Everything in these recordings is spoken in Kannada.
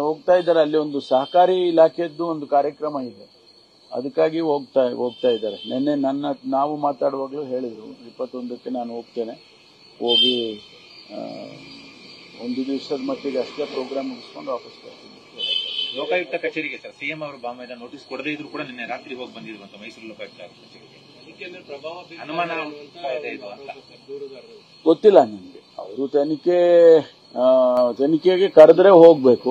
ಹೋಗ್ತಾ ಇದ್ದಾರೆ. ಅಲ್ಲಿ ಒಂದು ಸಹಕಾರಿ ಇಲಾಖೆದ್ದು ಒಂದು ಕಾರ್ಯಕ್ರಮ ಇದೆ, ಅದಕ್ಕಾಗಿ ಹೋಗ್ತಾ ಇದ್ದಾರೆ. ನಿನ್ನೆ ನಾವು ಮಾತಾಡುವಾಗಲೂ ಹೇಳಿದ್ರು 21ಕ್ಕೆ ನಾನು ಹೋಗ್ತೇನೆ, ಹೋಗಿ ಒಂದು ದಿವಸದ ಮಟ್ಟಿಗೆ ಅಷ್ಟೇ ಪ್ರೋಗ್ರಾಮ್ ಮುಗಿಸ್ಕೊಂಡು ವಾಪಸ್ ಬರ್ತೀನಿ. ಲೋಕಾಯುಕ್ತ ಕಚೇರಿಗೆ ಸರ್ ಸಿಎಂ ಅವರು ಬಾಂಬೆದ ನೋಟಿಸ್ ಕೊಡದೇ ಇದ್ರು ಕೂಡ ನಿನ್ನೆ ರಾತ್ರಿ ಹೋಗಿ ಬಂದಿರುವಂತ ಮೈಸೂರು ಲೋಕಾಯುಕ್ತ ಕಚೇರಿಗೆ ಅನುಮಾನ ಗೊತ್ತಿಲ್ಲ ನನಗೆ. ಅವರು ತನಿಖೆಗೆ ಕರೆದ್ರೆ ಹೋಗ್ಬೇಕು,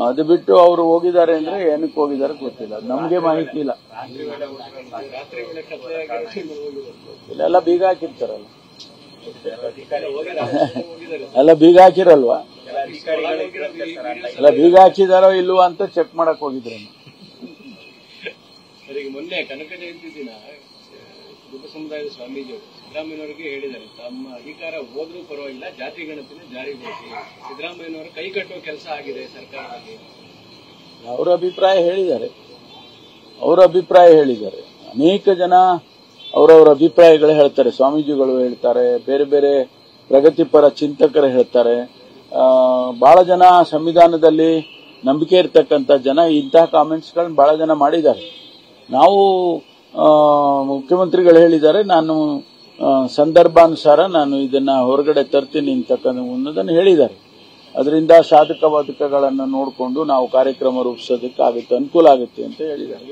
ಅದು ಬಿಟ್ಟು ಅವರು ಹೋಗಿದ್ದಾರೆ ಅಂದ್ರೆ ಏನಕ್ಕೆ ಹೋಗಿದ್ದಾರೆ ಗೊತ್ತಿಲ್ಲ, ನಮ್ಗೆ ಮಾಹಿತಿ ಇಲ್ಲ. ಇಲ್ಲೆಲ್ಲ ಬೀಗ ಹಾಕಿರ್ತಾರಲ್ಲ, ಎಲ್ಲ ಬೀಗ ಹಾಕಿರಲ್ವಾ? ಎಲ್ಲ ಬೀಗ ಹಾಕಿದಾರೋ ಇಲ್ವಾ ಅಂತ ಚೆಕ್ ಮಾಡಕ್ ಹೋಗಿದ್ರೆ. ಮೊನ್ನೆ ಕನಕ ಜಯಂತಿ ದಿನ ದೊಡ್ಡ ಸಮುದಾಯದ ಸ್ವಾಮೀಜಿಯವರು ಸಿದ್ದರಾಮಯ್ಯನವರಿಗೆ ಹೇಳಿದ್ದಾರೆ, ತಮ್ಮ ಅಧಿಕಾರ ಹೋದ್ರೂ ಪರವಾಗಿಲ್ಲ ಜಾತಿ ಗಣತಿನ ಜಾರಿಗೊಳಿಸಿ. ಸಿದ್ದರಾಮಯ್ಯನವರು ಕೈ ಕಟ್ಟುವ ಕೆಲಸ ಆಗಿದೆ ಸರ್ಕಾರದಲ್ಲಿ. ಅವರ ಅಭಿಪ್ರಾಯ ಹೇಳಿದ್ದಾರೆ. ಅನೇಕ ಜನ ಅವರವರ ಅಭಿಪ್ರಾಯಗಳು ಹೇಳ್ತಾರೆ, ಸ್ವಾಮೀಜಿಗಳು ಹೇಳ್ತಾರೆ, ಬೇರೆ ಬೇರೆ ಪ್ರಗತಿಪರ ಚಿಂತಕರು ಹೇಳ್ತಾರೆ. ಬಹಳ ಜನ ಸಂವಿಧಾನದಲ್ಲಿ ನಂಬಿಕೆ ಇರತಕ್ಕಂಥ ಜನ ಇಂತಹ ಕಾಮೆಂಟ್ಸ್ಗಳನ್ನ ಬಹಳ ಜನ ಮಾಡಿದ್ದಾರೆ. ನಾವು ಮುಖ್ಯಮಂತ್ರಿಗಳು ಹೇಳಿದ್ದಾರೆ, ನಾನು ಸಂದರ್ಭಾನುಸಾರ ನಾನು ಇದನ್ನ ಹೊರಗಡೆ ತರ್ತೀನಿ ಅನ್ನೋದನ್ನು ಹೇಳಿದ್ದಾರೆ. ಅದರಿಂದ ಸಾಧಕ ಬಾಧಕಗಳನ್ನು ನೋಡಿಕೊಂಡು ನಾವು ಕಾರ್ಯಕ್ರಮ ರೂಪಿಸೋದಕ್ಕೆ ಅನುಕೂಲ ಆಗುತ್ತೆ ಅಂತ ಹೇಳಿದ್ದಾರೆ.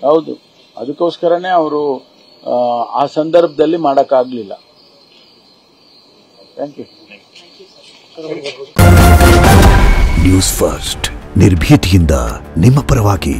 ಹೌದು, ಅದಕ್ಕೋಸ್ಕರನೇ ಅವರು ಆ ಸಂದರ್ಭದಲ್ಲಿ ಮಾಡಕ್ಕಾಗ್ಲಿಲ್ಲ. Thank you. ನ್ಯೂಸ್ ಫಸ್ಟ್ ನಿರ್ಭೀತಿಯಿಂದ ನಿಮ್ಮ ಪರವಾಗಿ.